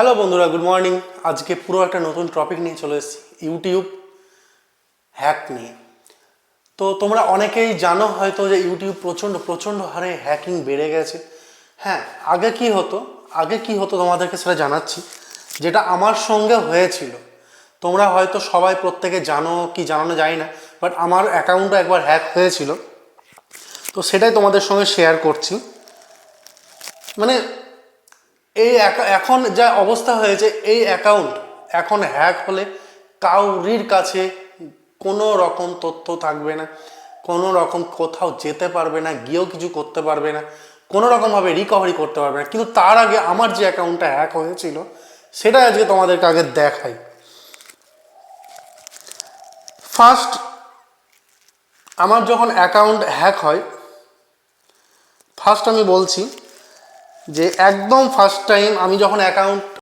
Hello বন্ধুরা, good morning. আজকে পুরো একটা নতুন টপিক নিয়ে চলে এসেছি, ইউটিউব হ্যাক নিয়ে। তো তোমরা অনেকেই জানো হয়তো যে ইউটিউব প্রচণ্ড প্রচণ্ড হারে হ্যাকিং বেড়ে গেছে। হ্যাঁ, আগে কি হতো তোমাদেরকে সেটা জানাচ্ছি, যেটা আমার সঙ্গে হয়েছিল। তোমরা হয়তো সবাই প্রত্যেকে জানো কি জানো না জানি না, বাট আমার অ্যাকাউন্টটা একবার হ্যাক হয়েছিল। তো সেটাই তোমাদের সঙ্গে শেয়ার করছি। মানে এখন যা অবস্থা হয়েছে, এই অ্যাকাউন্ট এখন হ্যাক হলে কাউরির কাছে কোনো রকম তথ্য থাকবে না, কোনো রকম কোথাও যেতে পারবে না, গিয়েও কিছু করতে পারবে না, কোনো রকমভাবে রিকভারি করতে পারবে না। কিন্তু তার আগে আমার যে অ্যাকাউন্টটা হ্যাক হয়েছিল সেটা আজকে তোমাদেরকে আগে দেখাই। ফার্স্ট, আমার যখন অ্যাকাউন্ট হ্যাক হয়, ফার্স্ট আমি বলছি যে একদম ফার্স্ট টাইম আমি যখন অ্যাকাউন্ট